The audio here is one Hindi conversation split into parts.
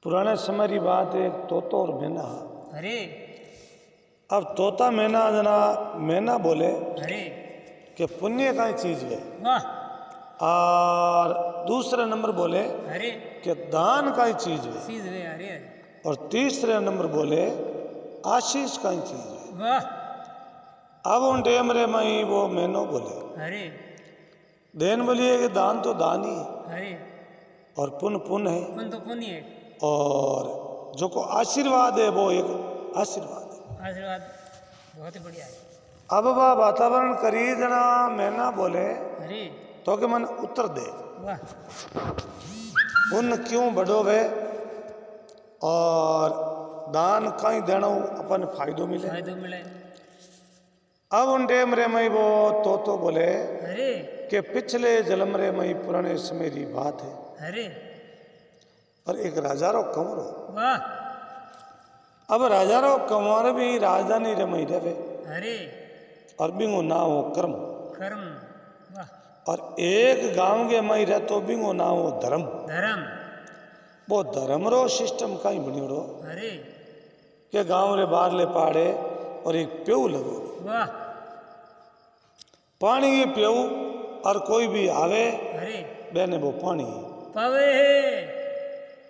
पुराने समय की बात है, एक तोता और मैना। अरे अब तोता मैना जना मैना बोले अरे कि पुण्य का चीज है, वाह और दूसरे नंबर बोले अरे कि दान का चीज है, चीज वे अरे अरे और तीसरे नंबर बोले आशीष का चीज है। वाह अब उन टेम रे मई वो मैनो बोले अरे देन बोलिए कि दान तो दान ही है अरे और पुण्य पुण्य है, पुण्य तो पुण्य है, और जो को आशीर्वाद है वो एक आशीर्वाद है। आशीर्वाद बहुत ही बढ़िया है। अब वह वातावरण करी जना मैना बोले अरे तो कि मन उत्तर दे वाह पुण्य क्यों बढ़ो वे, और दान कहीं देना अपन फायदो मिले। फायदो मिले। अब उन टेम रे मई वो तो बोले अरे कि पिछले जन्म रे मई पुराने समय की बात है, अरे और एक राजा रो कंवरो। वाह अब राजा रो कंवर भी राजधानी रे मई रहे, अरे और बिंगो नाम हो कर्म, कर्म वाह और एक गांव के मई रह तो बिंगो नाम हो धर्म। धर्म वो धर्म रो सिस्टम कहीं बनियोड़ो अरे के गांव रे बाहर ले पाड़े और एक प्यऊ लगो वाह पानी की प्यऊ, और कोई भी आवे अरे बेने वो पानी। पावे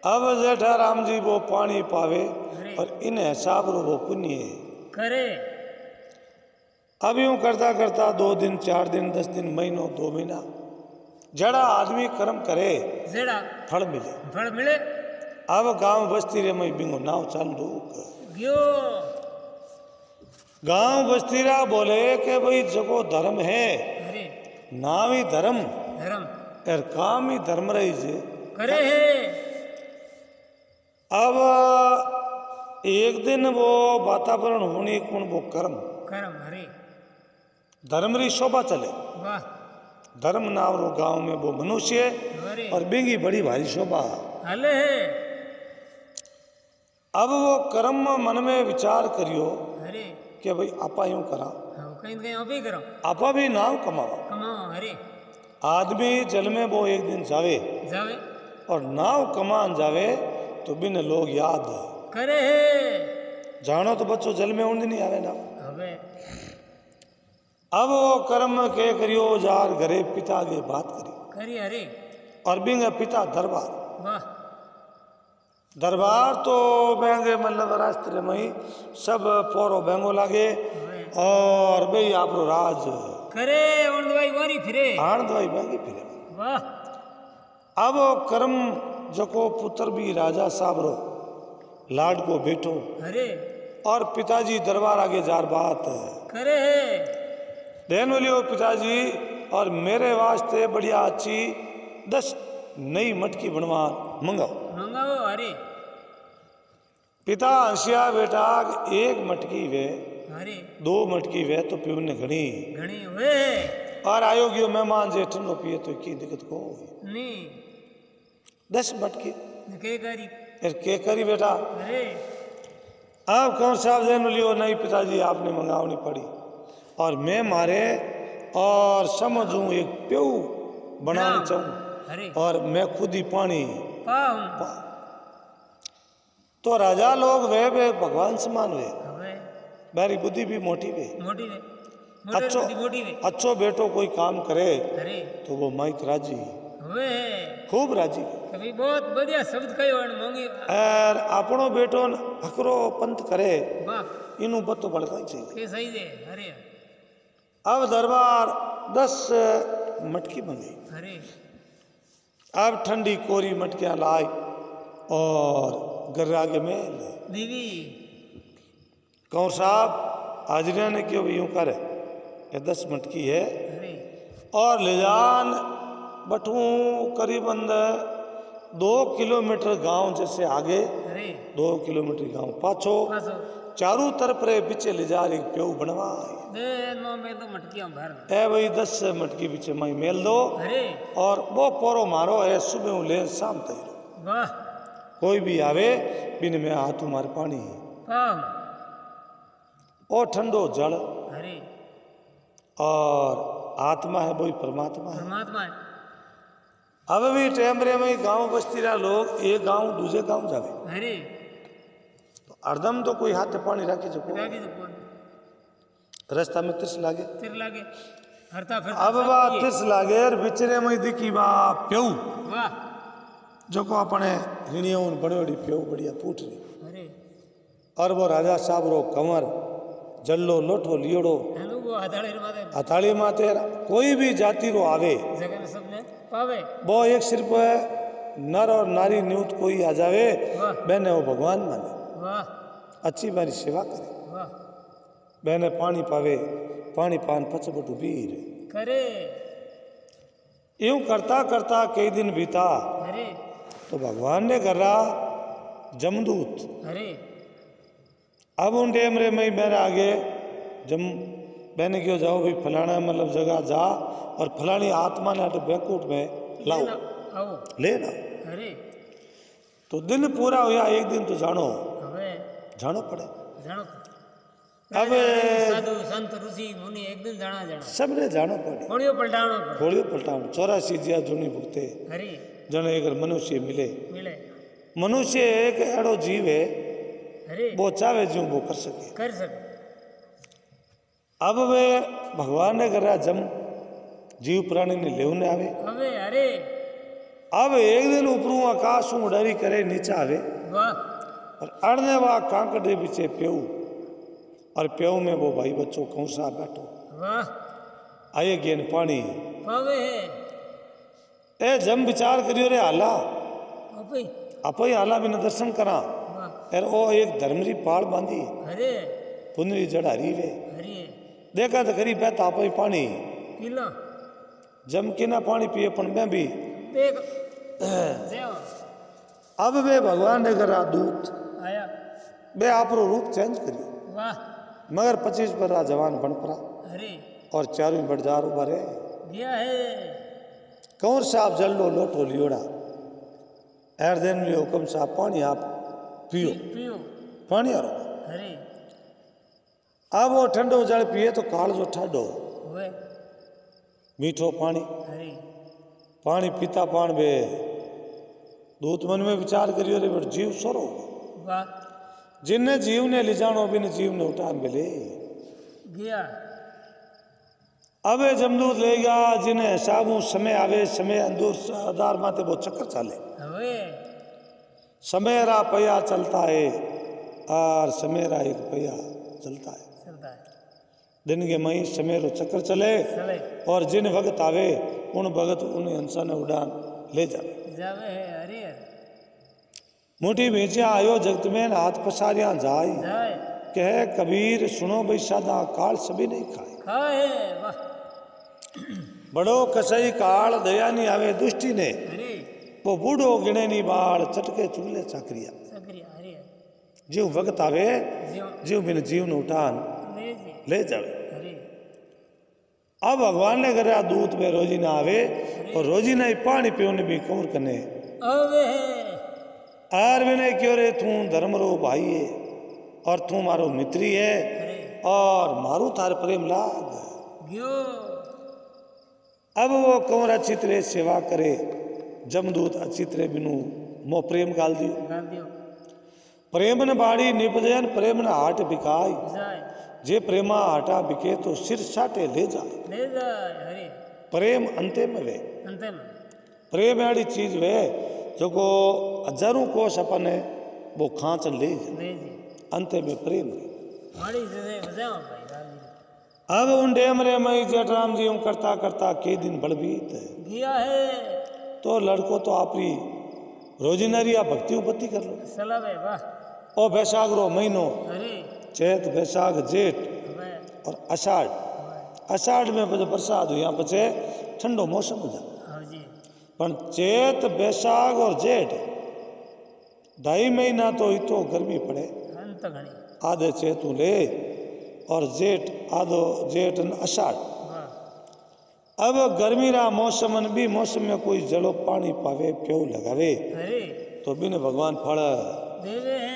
अब जेठा राम जी वो पानी पावे, अरे और इन हिसाब रो वो पुण्य है। करे अब यूं करता करता 2 दिन 4 दिन 10 दिन महीनों 2 महीना जड़ा आदमी कर्म करे जेड़ा फल मिले। फल मिले। अब गांव बस्ती रे मई बिंगो नाव चालू गयो गांव बस्ती रा बोले कि भाई जगो धर्म है अरे नाम ही धर्म धर्म और काम ही धर्म रही जे करे है। अब एक दिन वो वातावरण होने कौन वो कर्म कर्म अरे धर्म री शोभा चले। वाह धर्म नाम रो गांव में वो मनुष्य अरे और बिंगी बड़ी भारी शोभा। हले है अब वो कर्म मन में विचार करियो अरे कि भाई आपा यूं करा, हाँ कहीं कहीं अभी करो आपा भी नाम कमावा। कमाओ अरे आदमी जल में वो एक दिन जावे जावे और नाव कमान जावे तो बिन लोग याद करे है। जानो तो बच्चों जल में उन नहीं आवे ना। अबे अब वो कर्म के करियो जार घरे पिता के बात करी, करी अरे और बिंग पिता दरबार वाह दरबार तो बेंगे मतलब रास्ते में ही सब पोरो बेंगो लागे, अबे और भाई आप राज करे उन दवाई वारी फिरे आण दवाई बेंगी फिरे। वाह अब वो कर्म जको पुत्र भी राजा साहब रो लाड को बैठो, अरे और पिताजी दरबार आगे जार बात करे है। देन बोलियो पिताजी और मेरे वास्ते बढ़िया अच्छी 10 नई मटकी बनवा मंगाओ। मंगाओ अरे पिता हंसिया बेटा एक मटकी वे अरे 2 मटकी वे तो प्यून ने घनी, घणी हुए और आयोग्यो मेहमान जे ठंडो पिए तो की दिक्कत को नी 10 मटकी के करी फिर के करी बेटा। अरे आप कौन साहब जैन लियो नहीं पिताजी आपने मंगावनी पड़ी, और मैं मारे और समझूं एक प्यू बनाना चाहूं, अरे और मैं खुद ही पानी पाऊं तो राजा लोग वे भगवान समान वे, अबे मेरी बुद्धि भी मोटी वे। मोटी वे अच्छो मोटी वे अच्छो बेटो कोई काम करे अरे तो वो माइक राजी वे खूब राजी। कभी बहुत बढ़िया शब्द कहो और मोंगी और अपनो बेटो हकरो पंथ करे वाह इनू बतो बड़का चाहिए। के सही दे अरे अब दरबार 10 मटकी मंगी, अरे अब ठंडी कोरी मटकियां लाई और गर्रा के में दीवी कौर साहब हाजरिया ने क्यों यूं करे कि 10 मटकी है, अरे और ले जान बटू करीबन 2 किलोमीटर गांव जैसे आगे अरे 2 किलोमीटर गांव पाछो पासो चारों तरफ रे पीछे ले जा एक प्यऊ बनवाए। दे नो में तो मटकियां भर ए भाई 10 मटकी पीछे माई मेल दो, अरे और वो पोरो मारो है सुबह ले शाम तक वाह कोई भी आवे बिन में हाथ मार पानी पाऊं और ठंडो जल, अरे और आत्मा है वही परमात्मा है। परमात्मा है अब भी टेमरे में गांव बस्ती रहा लोग एक गांव दूसरे गांव जावे अरे तो हरदम तो कोई हाथ पानी राखी सको रागी तो कौन रास्ता में तिस लागे तिर लागे हरता फिर अब बा तिस लागे और बिचरे में दिखी बा प्यऊ वाह जो को अपने ऋणियों बड़ी बड़ी प्यऊ बढ़िया पूछ रही अरे और वो राजा साहब रो कंवर जल्लो लोठो लियोड़ो हेलो वो हथाड़े माते हथाड़ी माते कोई भी जाति रो आवे जगह ने सबने पावे वो एक सिर्फ नर और नारी न्यूत कोई आ जावे वाह बहने वो भगवान माने वाह अच्छी बारी सेवा करे वाह बहने पानी पावे पानी पान पचपट पीर करे यूं करता करता कई दिन बीता अरे तो भगवान ने करा जमदूत अरे अब उन टेमरे में ही मेरे आगे जम मैंने क्यों जाओ भाई फलाना मतलब जगह जा और फलानी आत्मा ने अट बैंकुट में लाओ आओ लेना अरे तो दिन पूरा हुआ एक दिन तो जानो हवे जानो पड़े जानो अब साधु संत ऋषि मुनि एक दिन जाना सबने जानो पड़े खोड़ियो पलटावनो पड़े खोलियो पलटाओ 84 जिया जूनी भुगते अरे जने अगर मनुष्य मिले मिले मनुष्य एक अड़ो जीव है अरे वो चाहे जो वो कर सके कर सके अब वे भगवान ने करा जम जीव प्राणी ने लेवने आवे हवे अरे अब एक दिन ऊपरू आकाश में डरी करे नीचे आवे वाह और अड़ने वा कांकड़े पीछे प्यऊ और प्यऊ में वो भाई बच्चों कौन सा बैठो वाह आए गेन पानी पावे है ए जम विचार करियो रे हाला अपई आप ही हाला बिना दर्शन करा वाह और वो एक धर्मरी पाड़ बांधी अरे पुनरी जड़ारी वे अरे देखा तो करी बहता आप ही पानी पीला जम के ना पानी पिए पण मैं भी देख देव अब वे भगवान ने करा दूत आया बे आपरो रूप चेंज करियो वाह मगर 25 पर जवान बन पड़ा अरे और चारों बड़जार उबारे गया है कंवर साहब जल लो लोटो लियोड़ा एर दिन लियो हुक्म साहब पानी आप पियो पियो पानी आ अरे अब वो ठंडो जल पिए तो काल जो ठाडो वे मीठो पानी अरे पानी पीता पान बे दूत मन में विचार करियो रे बट जीव सोरो वाह जिन्ने जीव ने लिजानो बिन जीव ने उठा मिले गया अब ये जमदूत लेगा जिन्हें साबू समय आवे समय अंदूर आधार माते वो चक्कर चाले हवे समय रा पहिया चलता है और समय रा एक पहिया चलता है चलता है दिन के मई समय रो चक्कर चले चले और जिन भगत आवे उन भगत उन इंसान उड़ान ले जावे जावे है अरे मुठी भेजिया आयो जगत में हाथ पसारिया जाय जाए कहे कबीर सुनो भाई सादा काल सभी नहीं खाए खाए वाह बड़ो कसई काल दया नहीं आवे दुष्टि ने अरे वो बूढ़ो गिणे नहीं बाल चटके चूल्हे चाकरिया सक्रिय अरे जीव भगत आवे जीव जीव बिन जीव ने उठान ले जी ले जावे अरे अब भगवान ने करा दूत में रोजी ना आवे और रोजी ना ही पानी पियोने भी कौर कने अवे है आर विनय क्यों रे तू धर्म रो भाई है और तू मारो मित्री है अरे और मारू तार प्रेम लाग गयो अब वो कंवर अच्छी तरह सेवा करे जमदूत अच्छी तरह बिनु मो प्रेम गाल दियो गाल दियो प्रेम न बाड़ी निपजन प्रेम न हाट बिकाई जाए जे प्रेमा हाटा बिके तो सिर साटे ले जाए ले जाए अरे प्रेम अंते में वे अंतिम प्रेम अड़ी चीज वे जो को हजारों कोस अपन है वो खांच ले जाए ले जी अंत में प्रेम वे माड़ी से बजाओ भाई गाल दी अब उन डेमरे मई जेठराम जी करता करता कई दिन बढ़ बीत गया है तो लड़को तो आपरी रोजिनरिया भक्ति उपत्ति कर लो सलावे वाह ओ बैसाख रो महीनो अरे चैत बैसाख जेठ हवे और अषाढ़ अषाढ़ में पछे बरसात हुई यहाँ पछे ठंडो मौसम हो जाए हाँ जी पर चैत बैसाख और जेठ 2.5 महीना तो इतो गर्मी पड़े अंत घड़ी आधे चैतू ले और जेठ आधो जेठ न अषाढ़ वाह अब गर्मी रा मौसम भी मौसम में कोई जलो पानी पावे प्यो लगावे अरे तो बिन भगवान फल देवे है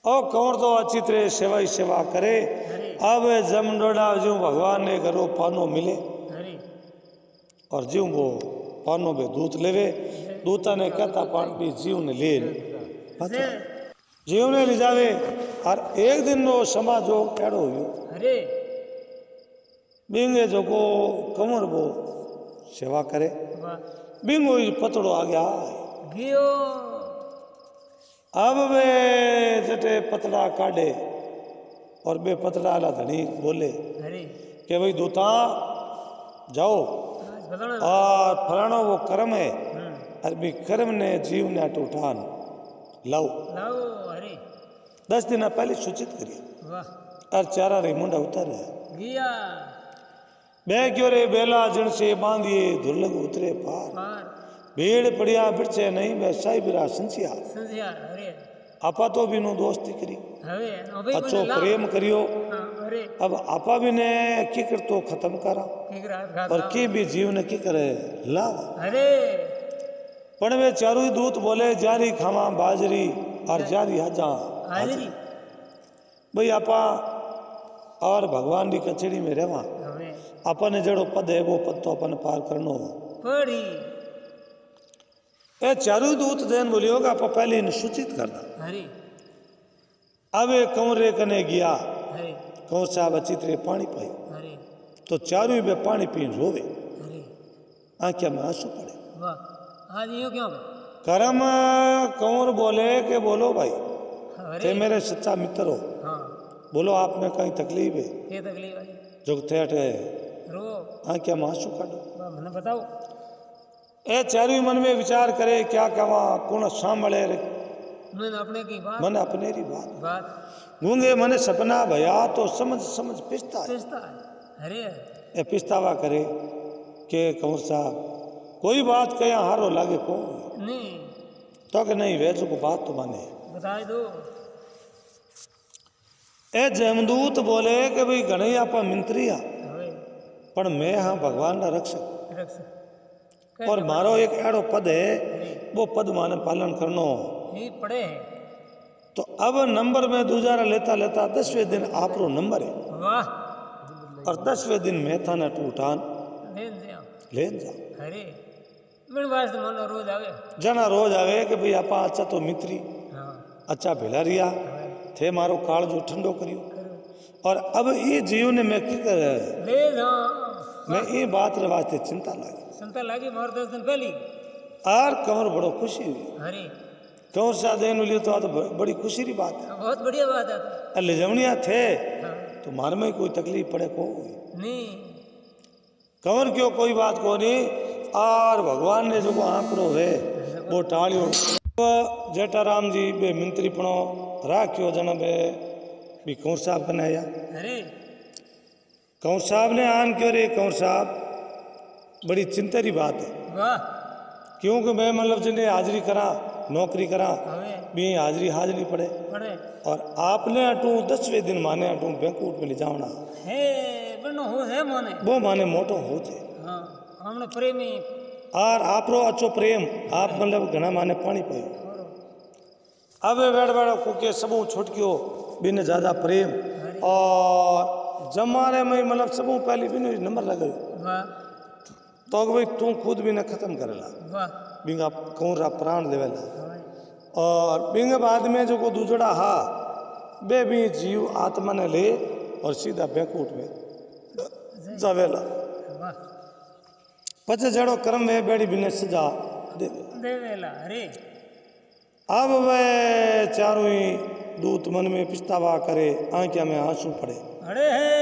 और कंवर तो अच्छी तरह सेवा ही सेवा करे अरे अब जम डोडा जो भगवान ने करो पानो मिले अरे और ज्यों वो पानो बे दूत लेवे दूता ने कहता पान भी जीव ने ले से जीव ने ले जावे और एक दिन नो समाजो केड़ो हुयो अरे बिंगे जो को कमर वो सेवा करे वाह बिंगो ही पतड़ो आ गया गियो अब वे जटे पतड़ा काढ़े और बे पतड़ा आला धनी बोले अरे कि भाई दूता जाओ आज बदलो और फलानो वो कर्म है और भी कर्म ने जीव ने अट उठान लाओ लाओ अरे 10 दिन पहले सूचित करिए वाह और चारा रे मुंडा उतर गिया बे क्यों रे बेला जन से बांधिए दुर्लभ उतरे पार पार भीड़ पड़िया बिरचे नहीं बे साहिबरा संचिया संध्या अरे आपा तो भी नो दोस्ती करी हवे अबे अच्छो प्रेम करियो हाँ अरे अब आपा भी ने की कर तो खत्म करा ठीक रहा और की भी जीव ने की करे लाव अरे पण वे चारों ही दूत बोले जारी खावा बाजरी और जारी हाजा हाजरी भाई आपा और भगवान की कचेड़ी में रहवा हवे अपन जड़ो पद है वो पद तो अपन पार करनो पड़ी ए चारों दूत देन बोलियो कि आपा पहले इन सूचित करना अरे अब ये कंवरे कने गया अरे कंवर साहब अच्छी तरह पानी पाई अरे तो चारों ही बे पानी पीन रोवे अरे आंखिया में आंसू पड़े वाह आज यूं क्यों करम कंवर बोले कि बोलो भाई थे अरे मेरे सच्चा मित्र हो हाँ बोलो आप में कहीं तकलीफ है ये तकलीफ आई जो थे रो आंखिया में आंसू काटो वाह मैंने बताओ ए चारों ही मन में विचार करे क्या कवा कौन सांभळे रे मैंने अपने की बात मन अपने री बात बात गूंगे मन सपना भया तो समझ समझ पिस्ता है सोचता है अरे ए पिस्तावा करे के कंवर साहब कोई बात कया हारो लागे को नहीं तो कि नहीं वैसो को बात तो माने बता दो ए जमदूत बोले कि भाई घणे आपा मिंत्रिया हवे पण मैं हाँ भगवान ना रक्षक रख और मारो एक एड़ो पद है अरे वो पद माने पालन करनो ये पड़े हैं तो अब नंबर में दूजारा लेता लेता 10वें दिन आपरो नंबर है वाह और 10वें दिन मैं था न टूटान लेन दिया ले जा अरे बिन वास्ते मनो रोज आवे जना रोज आवे कि भाई आपा अच्छा तो मित्री हाँ अच्छा भेला रिया हवे थे मारो काल जो ठंडो करियो करो और अब ये जीव ने मैं की कर ले जा मैं ये बात रे वास्ते चिंता लागी संता लागी मार 10 दिन पहली और कंवर बड़ो खुशी हुई अरे कंवर साहब देन लियो तो बड़ी खुशी री बात है बहुत बढ़िया बात है अल्ले जमनिया थे हाँ तो मार में कोई तकलीफ पड़े को नहीं कंवर क्यों कोई बात को नहीं और भगवान ने जो आंकड़ो है वो टालियो जेठाराम जी बे मंत्री पणो राख्यो जन बे भी कंवर साहब कने आया अरे कंवर साहब ने आन क्यों रे कंवर साहब बड़ी चिंता री बात है वाह क्योंकि मैं मतलब जिन्हें हाजिरी करा नौकरी करा हवे भी हाजिरी हाजिरी पड़े पड़े और आपने अटू 10वें दिन माने अटू बैंकूट में ले जावना हे बनो हो है मोने वो माने मोटो हो जाए हाँ हमने प्रेमी और आपरो अच्छो प्रेम आप मतलब घना माने पानी पायो और अब वेड़ वेड़ कुके सबू छुटकियो बिन ज्यादा प्रेम और जमाने में मतलब सबू पहले बिन नंबर लगे वाह तो भाई तू खुद भी न खत्म करेला वाह बिंगा कौरा प्राण देवेला हवे और बिंग बाद में जो को दूजड़ा हा बे भी जीव आत्मा ने ले और सीधा बैंकूट में जावेला वाह पचे जड़ो कर्म वे बेड़ी बिने सजा दे देवेला अरे अब वे चारों ही दूत मन में पिछतावा करे आंखिया में आंसू पड़े अरे है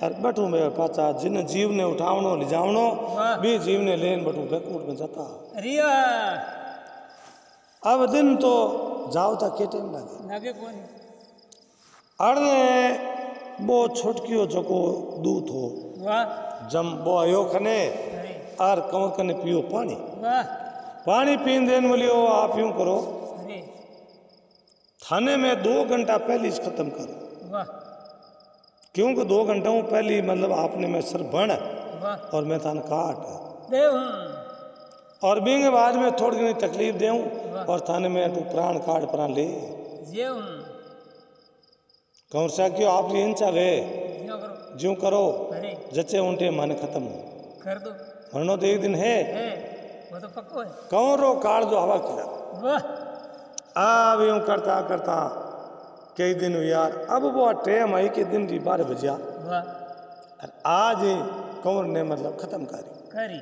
और बटू में पाचा जिन जीव ने उठावनो ले जावनो वाह भी जीव ने लेन बटू बैंकूट में जाता रिया अब दिन तो जाओ था के टाइम लगे लागे कोनी अरे वो छुटकियो जको दूत हो वाह जम वो आयो खने अरे और कंवर कने पियो पानी वाह पानी पीन देन बोलियो आप यूं करो अरे थाने में 2 घंटा पहले इस खत्म करो वाह क्योंकि 2 घंटों पहले मतलब आपने मैं सर बण वाह और मैं थान काट देव और बिंग बाद में थोड़ी घनी तकलीफ देऊं वाह। और थाने में तू प्राण काट प्राण ले जेव कंवर साहब क्यों आप इन चाहे क्यों करो ज्यों करो अरे जचे उनटे माने खत्म हो कर दो मरनो तो एक दिन है है वो तो पक्को है। कंवरो काल जो हवा किया वाह अब यूं करता करता कई दिन हुई यार। अब वो टाइम आई कि दिन की 12 बजिया वाह और आज कंवर ने मतलब खत्म करी। करी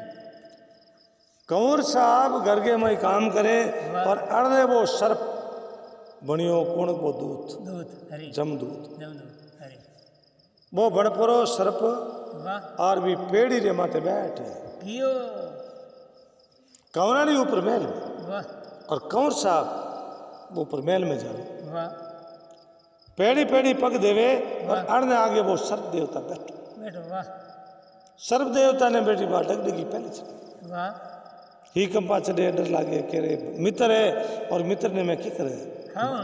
कंवर साहब घर के में काम करे वाह। और अड़ने वो सर्प बनियो कौन वो दूत दूध हरी जमदूत जमदूत हरी वो बन परो सर्प वाह और भी पेड़ी रे माथे बैठे कियो कंवरानी ऊपर महल में वाह और कंवर साहब वो ऊपर महल में जावे वाह पेड़ी पेड़ी पग देवे और वाह। अड़ने आगे वो सर्प देवता बैठो। बैठो वाह सर्प देवता ने बेटी बात डगडगी पहले चली वाह ही कंपा चढ़े डर लागे कह रहे मित्र है और मित्र ने मैं क्या करे खाऊं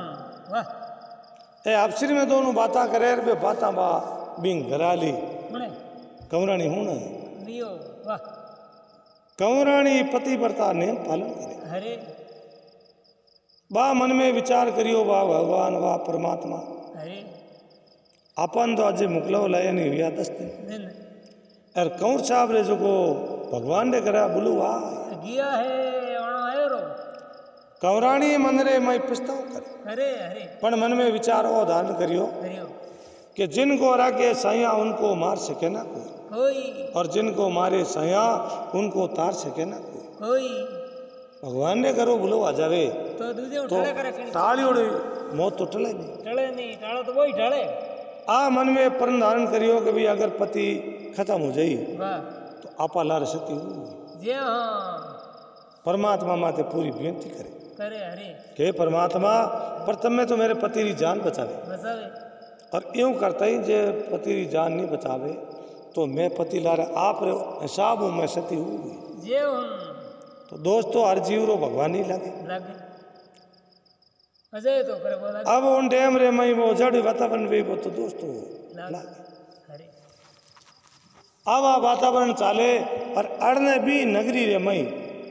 वाह ए अफसरी में दोनों बाता करे बे बाता बा बिंग घराली हुणे कंवरानी हूं न लियो वाह कंवरानी पति व्रता ने पालन करे हरे बा मन में विचार करियो बा भगवान वाह परमात्मा हरे अपन तो अजय मुकलो लाया नहीं हुआ 10 दिन दिन और कंवर साहब रे जो को भगवान ने करा बोलू वाह गया है वणो आयो रो कंवरानी मंदिरे में पिस्ताव करे हरे हरे पण मन में विचार और धारण करियो हरियो कि जिनको रागे साया उनको मार सके ना कोई कोई और जिनको मारे साया उनको तार सके ना कोई। कोई भगवान ने करो बोलो आ जावे तो दूजे तो उठले करे कणी टाळियोड़ी मौत तो टले नहीं। टळे नहीं टाळो तो वही टळे आ मन में प्रण धारण करियो कि भाई अगर पति खत्म हो जाई वाह तो आपा लार सती हुई जे हाँ परमात्मा माते पूरी बेनती करे करे हरे कि हे परमात्मा प्रथम में तो मेरे पति की जान बचावे बसावे और यूं करता ही जे पति की जान नहीं बचावे तो मैं पति लारे आप रे हिसाब हूँ मैं सती हुई। जे हूँ तो दोस्तों हर जीव रो भगवान ही लगे। लागे अजय तो करे बोला अब उन डैम रे मई वो जड़ वातावरण वे वो तो दोस्तों लागे लागे। हरे अब आ वातावरण चाले और अड़ने भी नगरी रे मई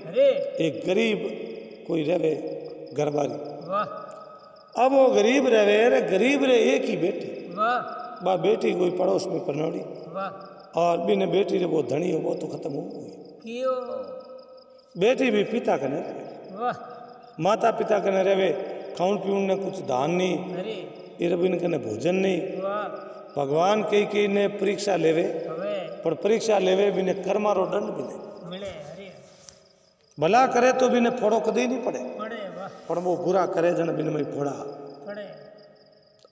हरे एक गरीब कोई रहे घरबारी। वाह अब वो गरीब रहे रे गरीब रे एक ही बेटी वाह बा बेटी कोई पड़ोस में परनौड़ी वाह और बिन बेटी रे वो धनी हो वो तो खत्म हो गई। कियो बेटी भी पिता कने रहे वाह माता पिता कने रहे खाउन पीउन ने कुछ दान नहीं हरे इरबिन कने भोजन नहीं। वाह भगवान कई ने परीक्षा लेवे हवे पर परीक्षा लेवे बिने कर्मा रो दंड भी नहीं मिले हरे भला करे तो बिने फोड़ो कदी नहीं पड़े पड़े वाह पर वो बुरा करे जन बिन में फोड़ा। पड़े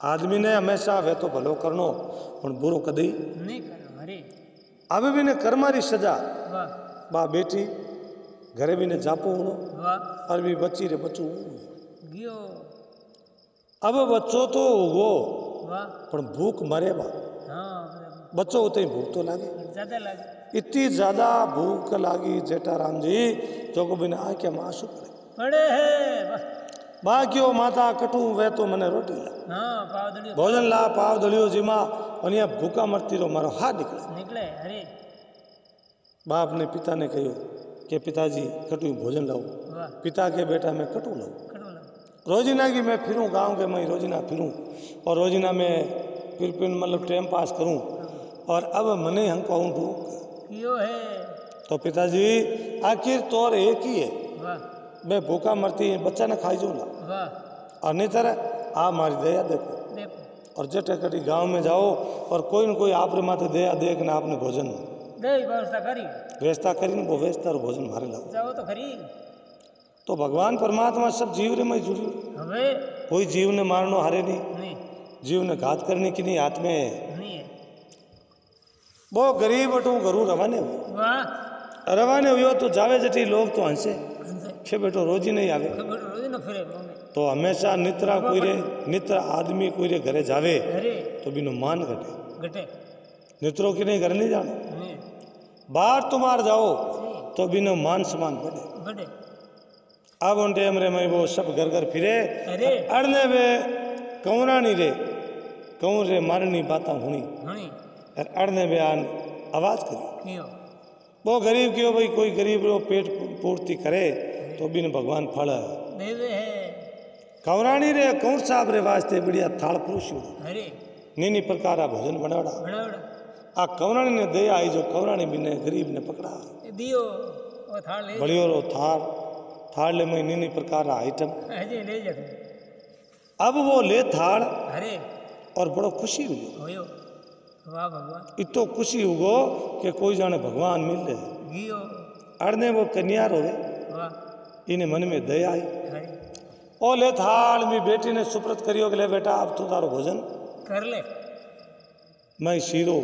आदमी ने हमेशा वे तो भलो करनो पण बुरो कदी नहीं करो हरे अब भी ने कर्मारी सजा वाह बा बेटी घरे भी ने जापो हूँ वाह और भी बच्ची रे बच्चू गियो अब बच्चो तो उगो वाह पण भूख मरे बा हाँ बराबर बच्चो उते ही भूख तो लागे ज्यादा लागे इतनी ज्यादा भूख लागी जेठाराम जी जो को बिना आ क्या मासू पड़े पड़े है वाह बाकियो माता कटू वे तो मने रोटी ला हाँ पाव दड़ियो भोजन ला पाव दलियो जीमा और यहाँ भूखा मरती रो मारो हाथ निकले। निकले हरे बाप ने पिता ने कहो कि पिताजी कटू भोजन लाओ। वाह पिता के बेटा मैं कटू लाऊं कटो ला रोजीना की मैं फिरूं गांव के मैं रोजीना फिरूं और रोजीना में फिर मतलब टाइम पास करूं और अब मने हमको आऊँ भूख कियो है तो पिताजी आखिर तौर एक ही है वाह मैं भूखा मरती बच्चा ने खाई जो ला वाह और नहीं तरह आप मारी दया देखो देखो और जटे कटी गांव में जाओ और कोई न कोई आप रे माथे दया देख ना आपने भोजन दे व्यवस्था करी व्यवस्था करी वो व्यवस्था और भोजन मारे लाओ। जाओ तो खरी तो भगवान परमात्मा सब जीव रे में जुड़ी हवे कोई जीव ने मारनो हारे नहीं नहीं जीव ने घात करने की नहीं हाथ में है। नहीं है वो गरीब बटू घरू रवाने हुए वाह रवाने हुए तो जावे जटी लोग तो हंसे हंसे छे बेटो रोज ही नहीं आवे खबर रोज न फिरे मम्मी तो हमेशा नित्रा कोई रे नित्र आदमी कोई रे घरे जावे अरे तो बिनो मान घटे गटे नित्रों की नहीं घर नहीं जानो नहीं बाहर तुम्हार जाओ सही तो बिनो मान समान बढ़े। गटे अब उन टाइम रे मैं वो सब घर घर फिरे अरे अड़ने वे कंवरानी रे कंवर रे मारनी बाता हुनी हणी और अड़ने वे आन आवाज करी कियो वो गरीब क्यों भाई कोई गरीब रो पेट पूर्ति करे तो बिन भगवान फल देवे है कंवरानी रे कंवर साहब रे वास्ते बढ़िया थाल पुरुष अरे नीनी प्रकार भोजन बनावड़ा बड़ा बड़ा आ कंवरानी ने दया आई जो कंवरानी बिने गरीब ने पकड़ा दियो वो थाल ले बढ़ियो रो थाड़ ले में नीनी प्रकार आइटम। अजय ले जा अब वो ले थाड़ अरे और बड़ो खुशी हुई। होयो वाह भगवान इतो खुशी हुगो कि कोई जाने भगवान मिल रहे। गियो अड़ने वो कन्या रोवे, वाह इन्हें मन में दया आई। अरे ओ ले थाल मी बेटी ने सुप्रत करियो कि ले बेटा अब तू तारो भोजन कर ले मैं शीरो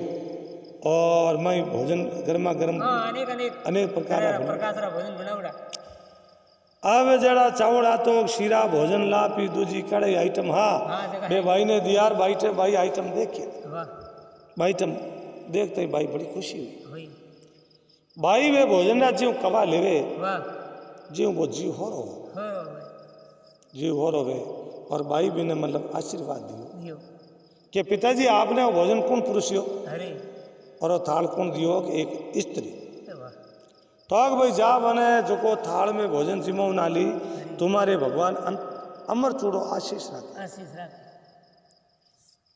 और मैं भोजन गर्मा गर्म हाँ अनेक अनेक प्रकार प्रकार रा भोजन बनावड़ा अब जड़ा चावड़ा तो शीरा भोजन ला पी दूजी कड़े आइटम हाँ जगह बे भाई ने दियार भाई आइटम देखिए वाह भाई आइटम देखते ही भाई बड़ी खुशी हुई। होई भाई वे भोजन रा जीव कवा लेवे वाह जीव वो जीव हो रो हो जीव हो रोवे और भाई भी ने मतलब आशीर्वाद दियो दियो कि पिताजी आपने वो भोजन कौन पुरुषियो अरे और वो थाल कौन दियो कि एक स्त्री। वाह तो अग भाई जा बने जो को थाल में भोजन जिमो नाली तुम्हारे भगवान अमर चूड़ो आशीष रखे आशीष रखे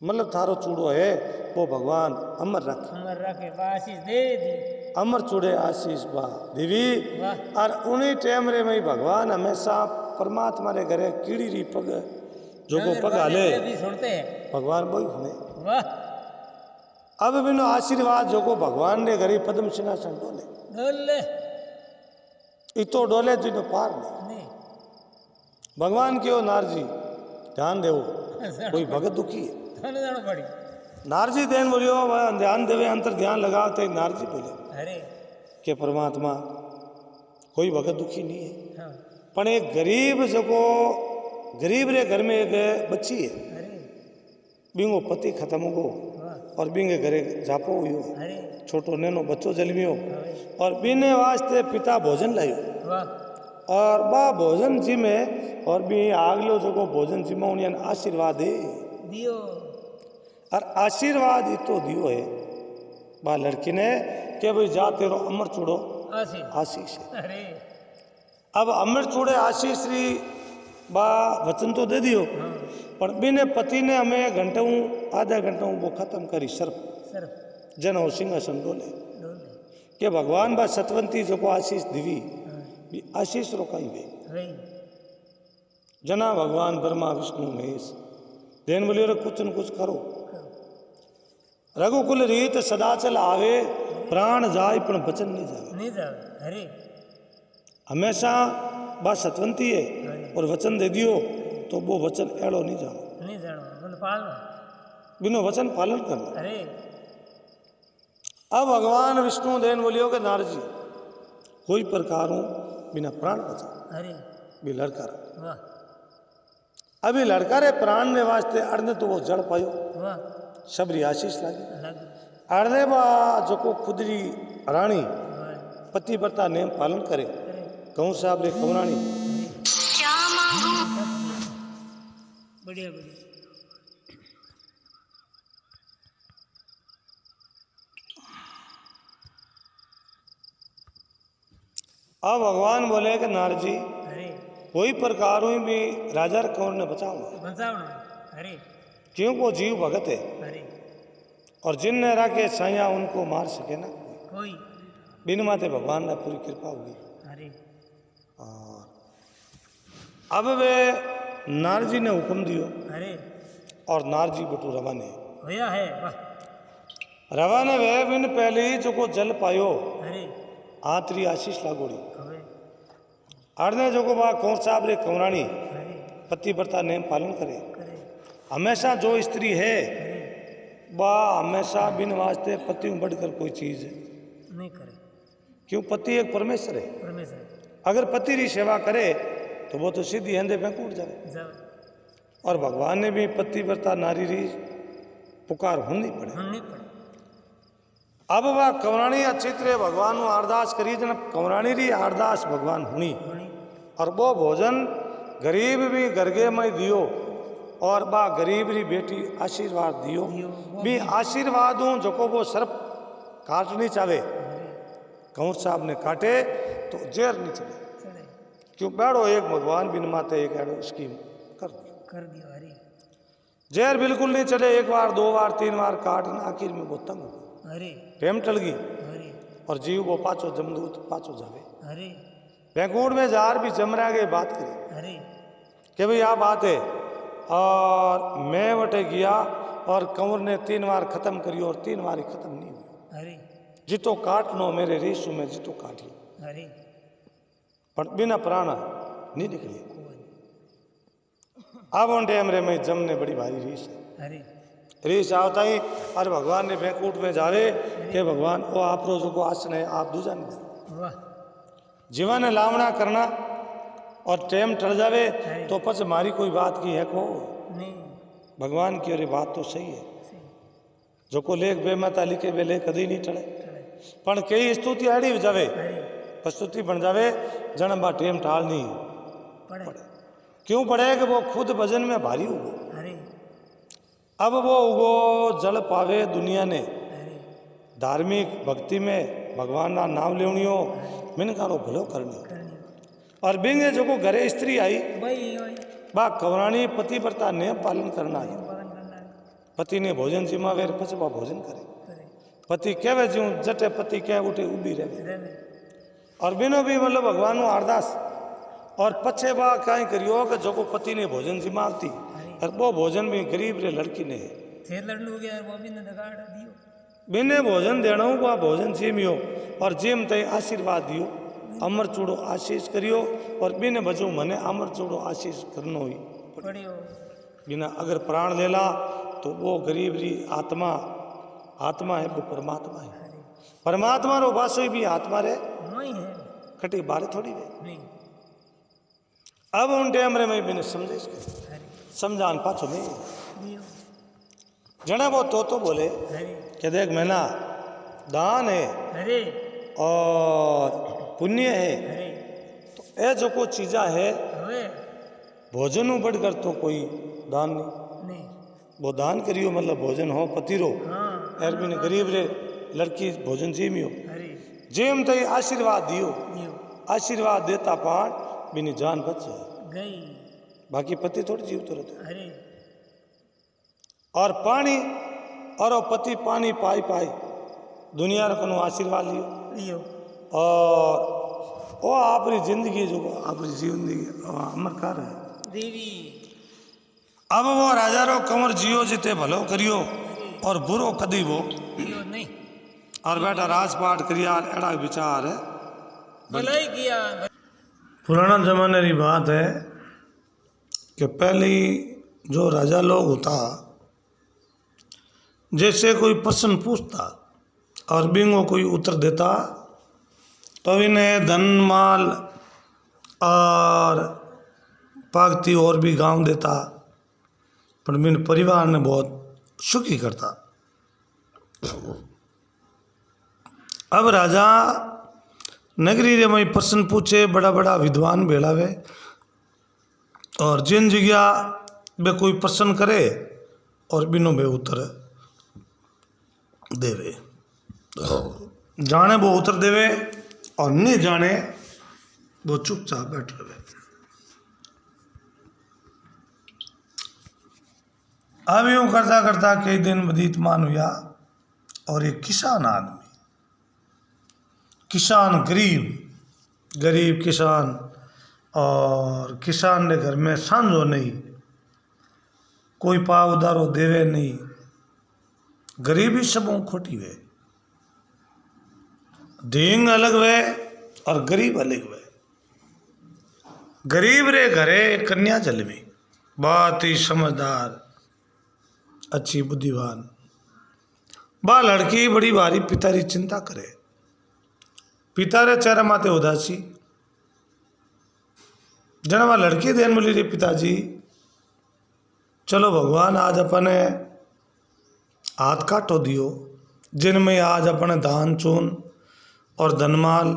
मतलब थारो चूड़ो है वो भगवान अमर रखे अमर रखे वाह आशीष दे दी अमर चूड़े आशीष बा देवी। वाह और उन्हीं टाइम रे में भगवान हमेशा परमात्मा रे घरे कीड़ी री पग जो को पग हाले भी सुनते हैं भगवान वही हुए। वाह अब बिनो आशीर्वाद जो को भगवान ने घरे पद्म सिंहासन डोले डोले इतो डोले जिनो पार नहीं नहीं भगवान क्यों नारजी ध्यान देवो कोई भगत दुखी है थाने जाना पड़ी नारजी देन बोलियो वह ध्यान देवे अंतर ध्यान लगाते नारजी बोले अरे कि परमात्मा कोई भगत दुखी नहीं है हाँ पण एक गरीब जको गरीब रे घर में एक बच्ची है अरे बिंगो पति खत्म हो वाह और बिंगे घरे जापो हुयो अरे छोटो नैनो बच्चो जन्मियो अरे और बिने वास्ते पिता भोजन लायो वाह और बा भोजन जिमे और भी आगलो जको भोजन जिमा उन्हें आशीर्वाद दे दियो और आशीर्वाद इतो दियो है बा लड़की ने कि भाई जा तेरो अमर चूड़ो आशीष आशीष है। अरे अब अमर चूड़े आशीष री बा वचन तो दे दियो हाँ पर बिने पति ने हमें घंटों आधा घंटों वो खत्म करी सर्प सर जन हो सिंहासन डोले डोले कि भगवान बा सतवंती जो को आशीष दिवी हाँ भी आशीष रोकाई वे वही जना भगवान ब्रह्मा विष्णु महेश देन बोलियो रे कुछ न कुछ करो रघुकुल रीत सदा चल आवे प्राण जाय पण वचन नहीं जावे नहीं जावे अरे हमेशा बा सतवंती है और वचन दे दियो तो वो वचन एड़ो नहीं जाओ नहीं जानो मन पालना बिनो वचन पालन करना। अरे अब भगवान विष्णु देन बोलियो के नारजी कोई प्रकार हूँ बिना प्राण बचा अरे भी लड़का वाह अभी लड़का रे प्राण ने वास्ते अड़ने तो वो जड़ पायो वाह सबरी आशीष लागी अलग अड़ने बा जो को खुदरी रानी वाह पति व्रता नेम पालन करे अरे कहूँ साहब रे कवरानी बढ़िया बढ़िया अब भगवान बोले कि नारजी अरे कोई प्रकार हुई भी राजा कंवर ने बचाऊंगा बचावना अरे क्यों वो जीव भगत है अरे और जिनने राखे साया उनको मार सके ना कोई बिन माते भगवान ने पूरी कृपा होगी। अरे और अब वे नारजी ने हुक्म दियो अरे और नारजी बटू रवाने होया है वाह रवाने वे बिन पहले ही जो को जल पायो अरे आतरी आशीष लागोड़ी हवे आड़ने जो को बा कौर साहब रे कंवरानी अरे पति व्रता नेम पालन करे करे हमेशा जो स्त्री है अरे बा हमेशा बिन वास्ते पति में बढ़कर कोई चीज नहीं करे क्यों पति एक परमेश्वर है परमेश्वर अगर पति री सेवा करे तो वो तो सीधी हंधे फेंक उठ जाए जाओ और भगवान ने भी पति व्रता नारी री पुकार होनी पड़े। हम नहीं पड़े अब वह कंवरानी चित्र भगवान नु अरदास करी जन कंवरानी री अरदास भगवान हुई होनी और वो भोजन गरीब भी गरगे में दियो और बा गरीब री बेटी आशीर्वाद दियो भी आशीर्वाद हूँ जो को वो सर्प काटनी चाहे अरे कंवर साहब ने काटे तो जेर नहीं चले चले क्यों बैठो एक भगवान बिन माते एक एडो स्कीम कर दी कर दियो अरे जेर बिल्कुल नहीं चले एक बार दो बार तीन बार काटना आखिर में वो तंग हो अरे टेम टल गई अरे और जीव वो पाचो जमदूत पाचो जावे। अरे बैंकुट में जार भी जमरा के बात करी अरे कि भाई आ बात है। और मैं वटे गया और कंवर ने 3 बार खत्म करी और 3 बार ही खत्म नहीं हुई। अरे जितो काटनो मेरे रीसु में जितो काट ली अरे पर बिना प्राण नहीं निकली। अब उन टाइम रे में जमने बड़ी भारी रीस है। अरे रीस आवता ही और भगवान ने बैंकुट में जावे कि भगवान वो आप रोजों को आसन है आप दूजा नहीं वाह जीवन है लावना करना और टाइम टल जावे तो पछ मारी कोई बात की है को नहीं भगवान की अरे बात तो सही है सही जो को लेख बेमता लिखे वे लेख कदी नहीं टले चले पण कई स्तुति आड़ी जावे अरे प्रस्तुति बन जावे जन्म बा टेम टाल नहीं पढ़े क्यों पड़े कि वो खुद भजन में भारी हुआ। अरे अब वो उगो जल पावे दुनिया ने अरे धार्मिक भक्ति में भगवान ना नाम लेवनियो मिनकारो भलो करनी करनी और बिंगे जो को घरे स्त्री आई भाई भाई बा कवरानी पति व्रता ने पालन करना है। पालन करना है पति ने भोजन जिमावे पछ बा भोजन करे करे पति कहवे जूं जटे पति कह उठे उभी रहे रहे और बिनो भी मतलब भगवान नु अरदास और पछे बा कहीं करियो कि जो को पति ने भोजन जिमावती और वो भोजन भी गरीब रे लड़की ने थे लड़लू गया वो भी न दगाड़ दियो बिने भोजन देना बा भोजन जिमियो और जिम तई आशीर्वाद दियो अमर चूड़ो आशीष करियो और बिने बजो मने अमर चूड़ो आशीष करनो ही पढ़ियो बिना अगर प्राण लेला तो वो गरीब री आत्मा आत्मा है वो परमात्मा है अरे परमात्मा रो बासो भी आत्मा रे नहीं है कटी बारे थोड़ी वे नहीं अब उन टाइम रे मैं बिने समझे अरे समझान पाछो नहीं दियो जने वो तो बोले अरे कि देख मैना दान है अरे और पुण्य है अरे तो ए जो को चीजा है हवे भोजन बढ़कर तो कोई दान नहीं नहीं वो दान करियो मतलब भोजन हो पति रो हाँ एर बिने गरीब रे लड़की भोजन जिमियो अरे जेम तई आशीर्वाद दियो दियो आशीर्वाद देता पाण बिनी जान बच जाए गई बाकी पति थोड़ी जीव तो रहते अरे और पानी और वो पति पानी पाई पाई दुनिया रो कनो आशीर्वाद लियो दियो और वो आपरी जिंदगी जो आपरी जिंदगी अमर कर है देवी अब वो राजा रो कंवर जियो जिते भलो करियो और बुरो कदी वो दियो नहीं और बेटा राजपाट करिया एड़ा विचार है भलाई किया पुराना जमाने की बात है कि पहली जो राजा लोग होता जैसे कोई प्रश्न पूछता और बिंगो कोई उत्तर देता तो इन्हें धन माल और पागती और भी गांव देता पर मेरे परिवार ने बहुत सुखी करता। अब राजा नगरी रे मई प्रश्न पूछे बड़ा बड़ा विद्वान बेड़ावे और जिन जगह वे कोई प्रश्न करे और बिनो बे उत्तर देवे जाने वो उत्तर देवे और नहीं जाने वो चुपचाप बैठ रहे। अब यूं करता करता कई दिन व्यतीतमान हुआ और एक किसान आदमी किसान गरीब किसान और किसान ने घर में सांझो नहीं कोई पाव उधारो देवे नहीं गरीबी सबों खोटी वे देंग अलग वे और गरीब अलग वे गरीब रे घरे कन्या जन्मी बहुत ही समझदार अच्छी बुद्धिवान बा लड़की बड़ी भारी पिता री चिंता करे पिता रे चेहरा माते उदासी जनमा लड़की देन मिली रे पिताजी चलो भगवान आज अपने हाथ काटो दियो जिनमें आज अपने दान चून और धनमाल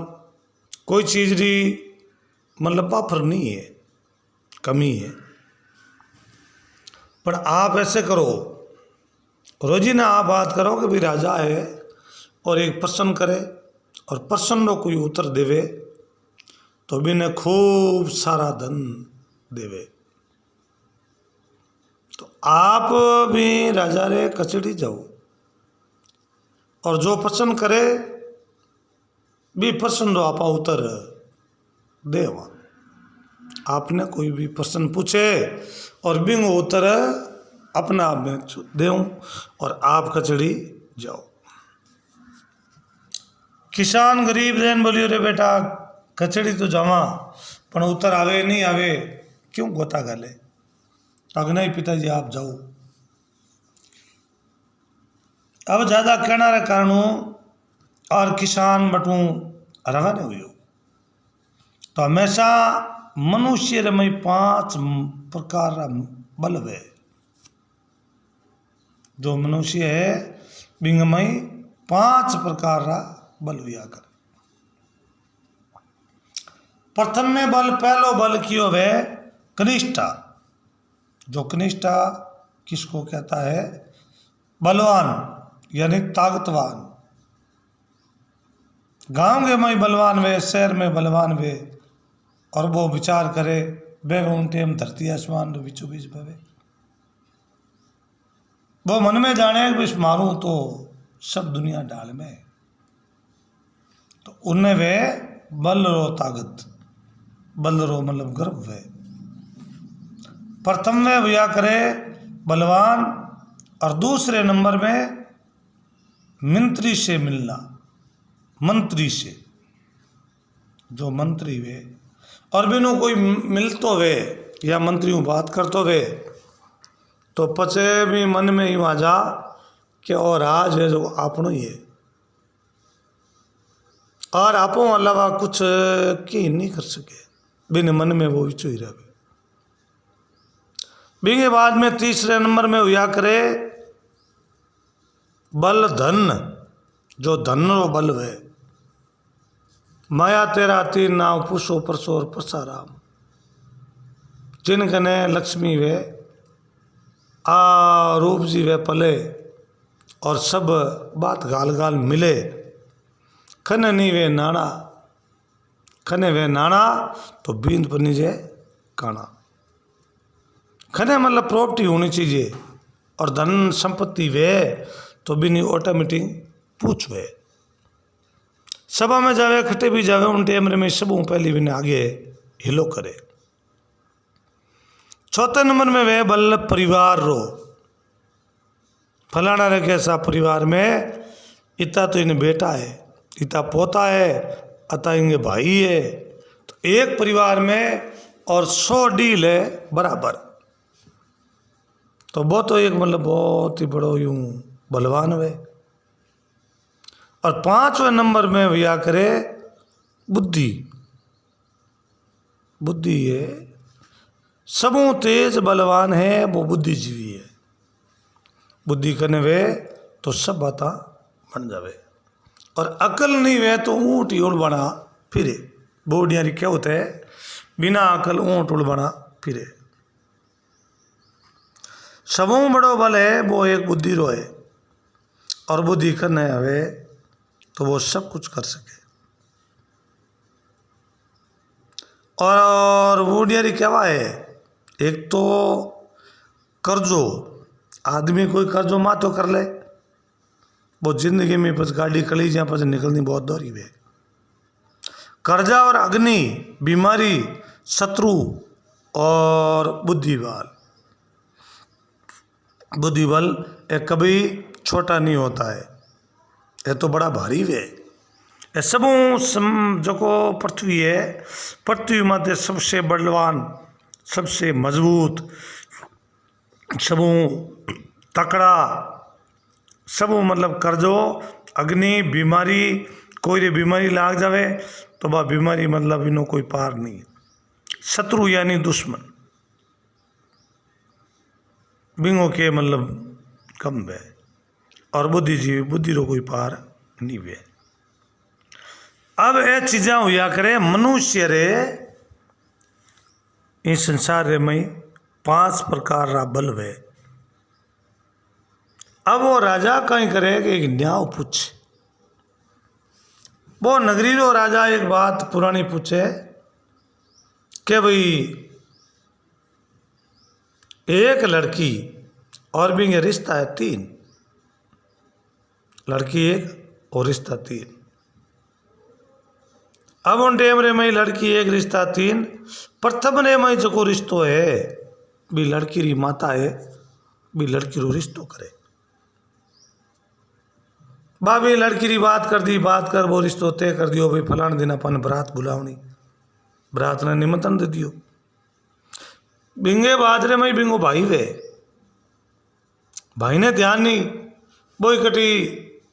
कोई चीज री मतलब पाफर नहीं है कमी है पर आप ऐसे करो रोजीना आप बात करो कि भी राजा है और एक प्रश्न करे और प्रश्न रो कोई उत्तर देवे तो बिने खूब सारा धन देवे तो आप भी राजा रे कचड़ी जाओ और जो प्रश्न करे भी प्रश्न रो आपा उत्तर देवा। आपने कोई भी प्रश्न पूछे और बिंग उत्तर अपना आप में देऊं और आप कचड़ी जाओ। किसान गरीब देन बोलियो रे बेटा कचड़ी तो जावा पण उत्तर आवे नहीं आवे क्यों गोता गले तो नहीं पिताजी आप जाओ। अब ज़्यादा कहना रे कारणों और किसान बटू रवाने हुई तो हमेशा मनुष्य में 5 प्रकार बल है। जो मनुष्य है बिंग में 5 प्रकार रा बल हुआ कर। प्रथम में बल पहलो बल कियो वे कनिष्ठा। जो कनिष्ठा किसको कहता है? बलवान यानी ताकतवान। गांव के में बलवान वे, शहर में बलवान वे और वो विचार करे वे टाइम धरती आसमान बीचों बीच भवे। वो मन में जाने विष मारूं तो सब दुनिया डाल में। तो उनमें वे बल रो ताकत, बल रो मतलब गर्व है। प्रथम में भैया करे बलवान और दूसरे नंबर में मंत्री से मिलना। मंत्री से जो मंत्री वे और बिनु कोई मिलतो वे या मंत्री बात करतो वे तो पचे भी मन में ही वहाँ जा कि और आज है जो आपनो ही है और आपो अलावा कुछ की नहीं कर सके बिन मन में वो विचो ही रहे। बिंगे बाद में तीसरे नंबर में हुआ करे बल धन। जो धन रो बल है माया तेरा तीन नाव पुषो परसो और परसाराम। जिन कने लक्ष्मी वे आ रूप जी वे पले और सब बात गाल गाल मिले। खने नहीं वे नाना, खने वे नाना तो बींद पनी जे काना। खने मतलब प्रॉपर्टी होनी चाहिए और धन संपत्ति वे तो बिनी ऑटोमेटिक पूछ वे। सभा में जावे खटे भी जावे उन टाइम में सब पहली बिने आगे हिलो करे। चौथे नंबर में वे बल परिवार रो। फलाना रे कैसा परिवार में इतना तो इन्हें बेटा है, इतना पोता है, अता इनके भाई है। तो एक परिवार में और 100 डील है बराबर। तो वो तो एक मतलब बहुत ही बड़ो यूं बलवान है। और 5वें नंबर में भैया करे बुद्धि। बुद्धि है सबों तेज बलवान है वो बुद्धिजीवी है। बुद्धि करने वे तो सब बाता बन जावे और अकल नहीं वे तो ऊँट ऊँट बना फिरे। बोडियारी क्या होता है बिना अकल ऊँट ऊँट बना फिरे। सबों बड़ो बल है वो एक बुद्धि रो है और बुद्धि करने हवे तो वो सब कुछ कर सके। और बोडियारी क्या है एक तो कर्जो आदमी कोई कर्जो मातो कर ले वो जिंदगी में बस गाड़ी कली जहाँ पर निकलनी बहुत दौरी वे। कर्जा और अग्नि बीमारी शत्रु और बुद्धिबल। बुद्धिबल एक कभी छोटा नहीं होता है, ये तो बड़ा भारी वे। ये सबों जो को पृथ्वी है पृथ्वी मध्य सबसे बलवान सबसे मजबूत सबों तकड़ा सबों मतलब कर्जो अग्नि बीमारी। कोई रे बीमारी लाग जावे तो वह बीमारी मतलब इनो कोई पार नहीं। शत्रु यानी दुश्मन बिंगो के मतलब कम वे और बुद्धिजीवी बुद्धि रो कोई पार नहीं वे। अब ये चीज़ा हुआ करे मनुष्य रे इस संसार रे में 5 प्रकार रा बल वे। अब वो राजा कहीं करे कि एक न्याय पूछे। वो नगरी रो राजा एक बात पुरानी पूछे कि भाई एक लड़की और भी रिश्ता है 3। लड़की एक और रिश्ता 3। अब उन टेम रे मई लड़की एक रिश्ता तीन। प्रथम रे मई जो रिश्तो है भी लड़की री माता है भी लड़की रो रिश्तो करे। भाभी लड़की री बात कर वो रिश्तो तय कर दियो भाई फलाने दिन अपन बरात बुलावनी। बरात ने निमंत्रण दे दियो। बिंगे बाजरे में बिंगो भाई वे भाई ने ध्यान नहीं बोई कटी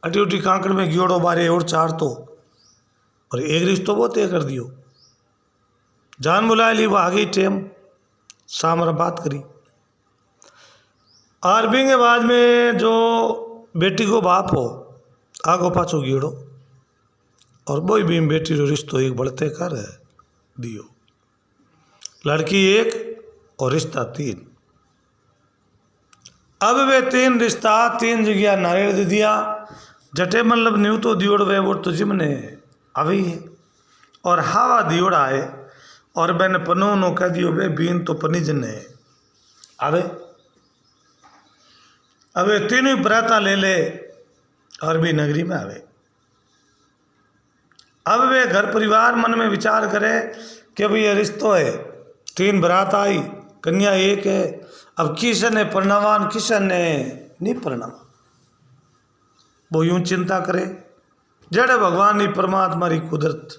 अटी उटी कांकड़ में गियोड़ो बारे और चार तो और एक रिश्तो वो तय कर दियो। जान बुला ली वो आगे टेम सामरा बात करी। और बिंगे बाद में जो बेटी को बाप हो आगो पाछो गियोड़ो और बोई भी बेटी रो रिश्तो एक बढ़ते कर दियो। लड़की एक और रिश्ता तीन। अब वे तीन रिश्ता तीन जगह नारियल दे दिया। जटे मतलब न्यू तो दियोड़ वे वो तो जिमने अभी है और हवा दियोड़ आए और मैंने पनो नो कह दियो वे बीन तो पनी जने आवे। अब तीनों बराता ले ले और भी नगरी में आवे। अब वे घर परिवार मन में विचार करे कि भाई ये रिश्तो है तीन बरात आई कन्या एक है। अब किशन है परिणावान किशन ने नहीं परिणाम वो यूं चिंता करे जड़े भगवान की परमात्मा री कुदरत।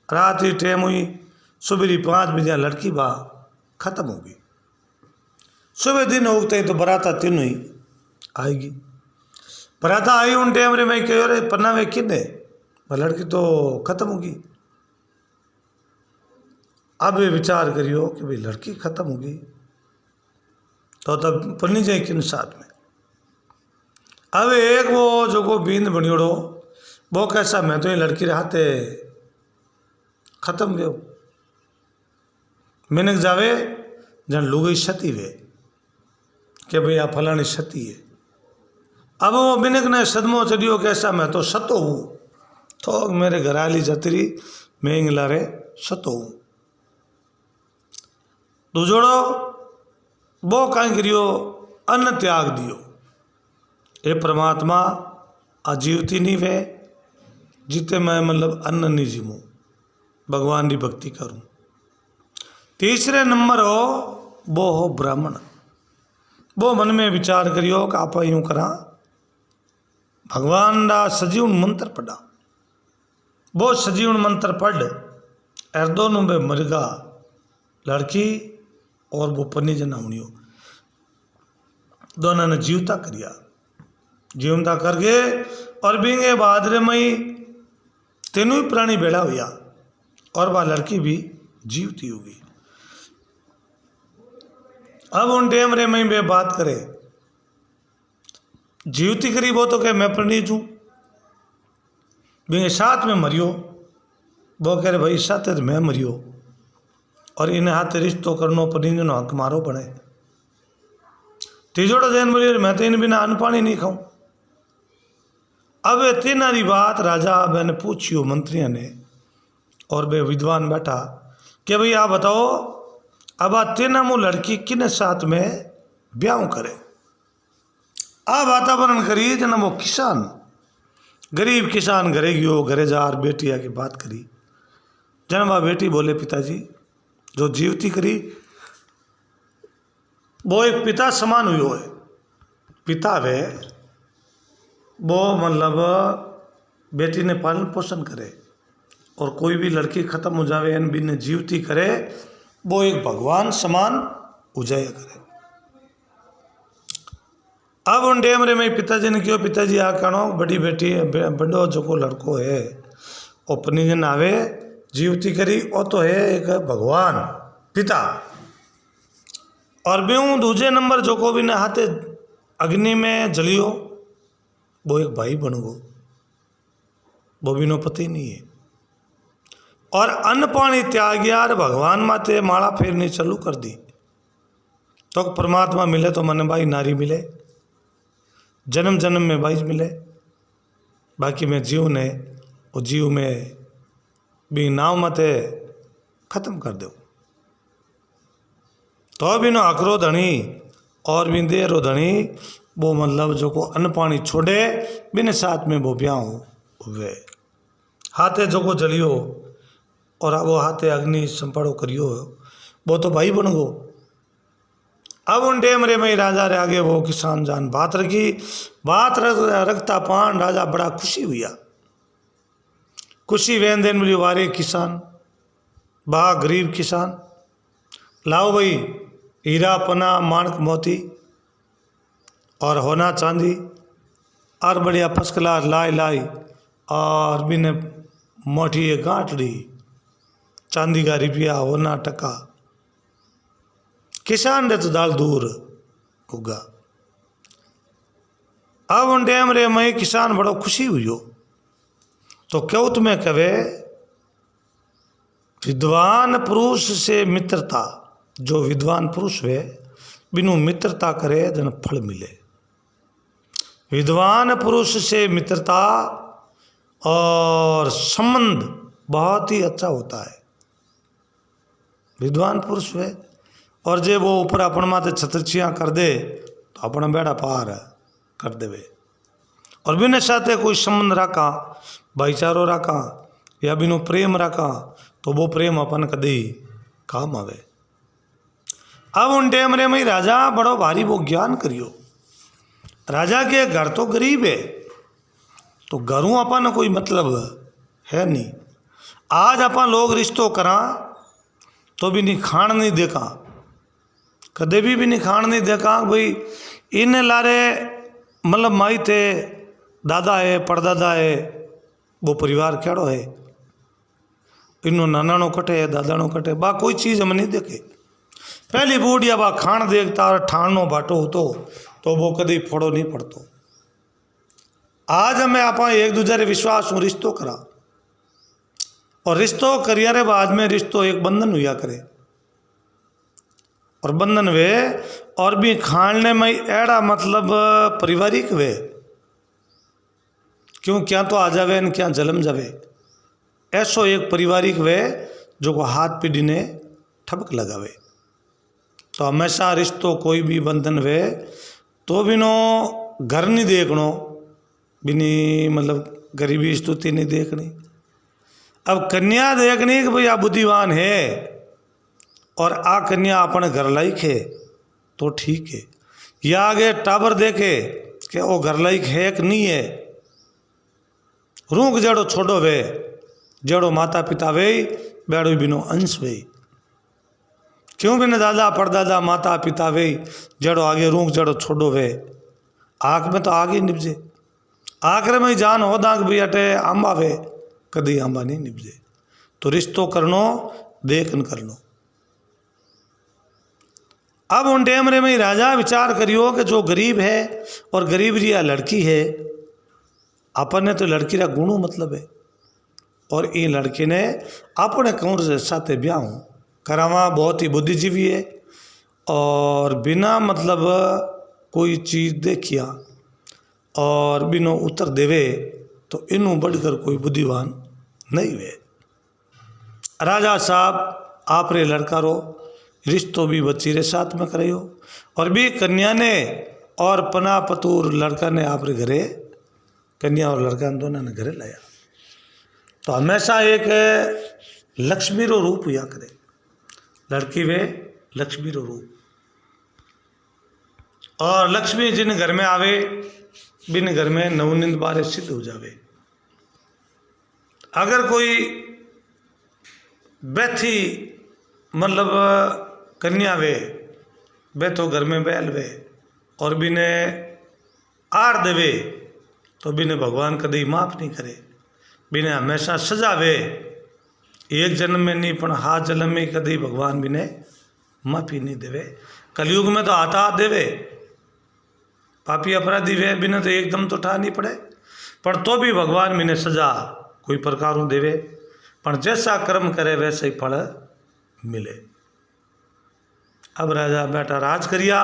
रात ही टेम हुई सुबह 5 बजे लड़की बा खत्म होगी। सुबह दिन उगते ही तो बराता तीनों ही आएगी। बराता आई उन टेम रे मैं कहो रे पन्ना वे किने लड़की तो खत्म होगी। अब ये विचार करियो कि भाई लड़की खत्म होगी तो तब पन्नी जाए किन साथ में। अब एक वो जो को बींद बनियोड़ो वो कैसा मैं तो ये लड़की रहते खत्म गयो। मिनक जावे जन लुगई सती वे कि भाई आ फलानी सती है। अब वो मिनक ने सदमो चढ़ियो कैसा मैं तो सतो हूँ तो मेरे घर आली जतरी मैं इंगलारे सतो हूँ। दूजोड़ो वो कहीं करियो अन्न त्याग दियो। ये परमात्मा अजीवती नहीं वे जिते मैं मतलब अन्न नहीं जीमूँ भगवान की भक्ति करूँ। तीसरे नंबर हो वो हो ब्राह्मण। वो मन में विचार करियो कि आप यूँ करा भगवान का सजीवन मंत्र पढ़ा। वो सजीवन मंत्र पढ़ एर दोनों में मरगा लड़की और वो पन्नी जना होनी हो दोनों ने जीवता करिया। जीवता करके और बिंगे बादरे मई तीनों ही प्राणी बेड़ा हुआ और वह लड़की भी जीवती होगी। अब उन टेम रे मई बे बात करे जीवती करी वो तो कहे मैं प्रणीत हूँ बिंगे साथ में मरियो। वो कह रहे भाई साथ मैं मरियो और इन्हें हाथ रिश्तो करनो पनीर नो हक मारो पड़े। तीजोड़ा जैन बोलिए मैं तो इन बिना अन्न पानी नहीं खाऊं। अब तीनारी बात राजा मैंने पूछियो मंत्रियों ने और वे विद्वान बैठा कि भाई आप बताओ अब आ तीना मु लड़की किन साथ में ब्याह करे। आ वातावरण करी जना वो किसान गरीब किसान घरे गयो घरे जार बेटी आके बात करी। जन वह बेटी बोले पिताजी जो जीवती करी वो एक पिता समान हुई है। पिता वे वो मतलब बेटी ने पालन पोषण करे और कोई भी लड़की खत्म हो जावे इन बिन जीवती करे वो एक भगवान समान उजाया करे। अब उन डेमरे में पिताजी ने क्यों पिताजी आ कहो बड़ी बेटी बड़ो जो को लड़को है वो पनीजन आवे जीवती करी वो तो है एक भगवान पिता। और बेहूँ दूजे नंबर जो को भी ने हाथे अग्नि में जलियो वो एक भाई बन गो वो भी नो पता ही नहीं है। और अन्न पानी त्याग यार भगवान माते माला फेरनी चालू कर दी तो परमात्मा मिले तो मन भाई नारी मिले जन्म जन्म में भाई मिले बाकी में जीव ने वो जीव में भी नाव मते खत्म कर दो तो भी नो अकरो धनी और भी देरो धनी वो मतलब जो को अन्न पानी छोड़े बिन साथ में वो ब्याह हुए। हाथे जोगो जलियो और वो हाथे अग्नि संपाड़ो करियो, वो तो भाई बन गो। अब उन टेम रे में राजा रे आगे वो किसान जान बात रखी, बात रखता पान राजा बड़ा खुशी हुआ। खुशी वेन देन बोली वारे किसान, बा गरीब किसान, लाओ भाई हीरा पना माणक मोती और होना चांदी और बढ़िया फर्स्ट क्लास लाई लाई और बिने मोटी गांठड़ी चांदी का रुपया होना टका। किसान रे तो दाल दूर होगा। अब उन टाइम रे मैं किसान बड़ो खुशी हुई। तो क्यों तुम्हें कहे विद्वान पुरुष से मित्रता, जो विद्वान पुरुष है बिनु मित्रता करे जन फल मिले। विद्वान पुरुष से मित्रता और संबंध बहुत ही अच्छा होता है। विद्वान पुरुष है और जे वो ऊपर अपन माते छत्रछियाँ कर दे तो अपना बेड़ा पार कर देवे। और बिना साथे कोई संबंध रखा, भाईचारो रखा या बिनु प्रेम रखा तो वो प्रेम अपन कदी काम आवे। अब उन टाइम रे में राजा बड़ो भारी वो ज्ञान करियो। राजा के घर तो गरीब है तो घरों अपन कोई मतलब है नहीं। आज अपन लोग रिश्तों करा तो भी नहीं खान नहीं देखा, कदे भी नहीं खान नहीं देखा। भाई इन लारे मतलब माई थे, दादा है, परदादा है, वो परिवार केड़ो है, इनो नानानो कटे है, दादानो कटे, बा कोई चीज़ हम नहीं देखे। पहली बूढ़िया बा खान देखता और ठाणनो बाटो होतो तो वो कभी फोड़ो नहीं पड़तो। आज हमें आप एक दूसरे रे विश्वास हूँ रिश्तों करा और रिश्तों करिया रे बाद में रिश्तों एक बंधन हुआ करे और बंधन वे और भी खाने में एड़ा मतलब पारिवारिक वे क्यों क्या तो आ जावे न क्या जलम जावे। ऐसो एक पारिवारिक वे जो को हाथ पीढ़ी ने ठबक लगावे। तो हमेशा रिश्तों कोई भी बंधन वे तो बिनो घर नहीं देखनो, बिनी मतलब गरीबी स्तुति नहीं देखनी। अब कन्या देखनी कि भाई आ बुद्धिवान है और आ कन्या अपने घर लायक है तो ठीक है, या आगे टाबर देखे कि वो घर लायक है कि नहीं है। रूख जड़ो छोड़ो वे, जड़ो माता पिता वे बेड़ो बिनो अंश वे। क्यों बिना दादा परदादा माता पिता वे जड़ो आगे रूख जड़ो छोड़ो वे, आँख में तो आगे निपजे। आखिर में जान हो दाग भी अटे आंबा वे कदी आंबा नहीं निपजे। तो रिश्तों करनो देखन करनो। अब उन टाइम रे में राजा विचार करियो कि जो गरीब है और गरीब रिया लड़की है, अपन ने तो लड़की रा गुणों मतलब है और ये लड़के ने अपने कौर से साथे ब्याह करावा। बहुत ही बुद्धिजीवी है और बिना मतलब कोई चीज़ देखिया और बिनो उत्तर देवे तो इनू बढ़कर कोई बुद्धिवान नहीं वे। राजा साहब आप रे लड़का रो रिश्तों भी बच्ची रे साथ में करियो और भी कन्या ने और पना पतूर लड़का ने आप रे घरे, कन्या और लड़का दोनों ने घरे लाया। तो हमेशा एक लक्ष्मी रो रूप हुआ करे, लड़की वे लक्ष्मी रो रूप। और लक्ष्मी जिन घर में आवे बिन घर में नवनिंद बारे सिद्ध हो जावे। अगर कोई बैठी मतलब कन्या वे बैठो घर में बैल वे और बिने आर देवे तो बिने भगवान कभी माफ नहीं करे, बिने हमेशा सजावे। एक जन्म में नहीं पण हाथ जन्म में कभी भगवान बिने माफी नहीं देवे। कलयुग में तो आता देवे, पापी अपराधी वे बिना तो एकदम तो ठा नहीं पड़े, पर तो भी भगवान बिने सजा कोई प्रकार देवे। पर जैसा कर्म करे वैसे ही फल मिले। अब राजा बेटा राज करिया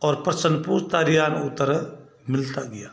और प्रश्न पूछता रिया उत्तर मिलता गया।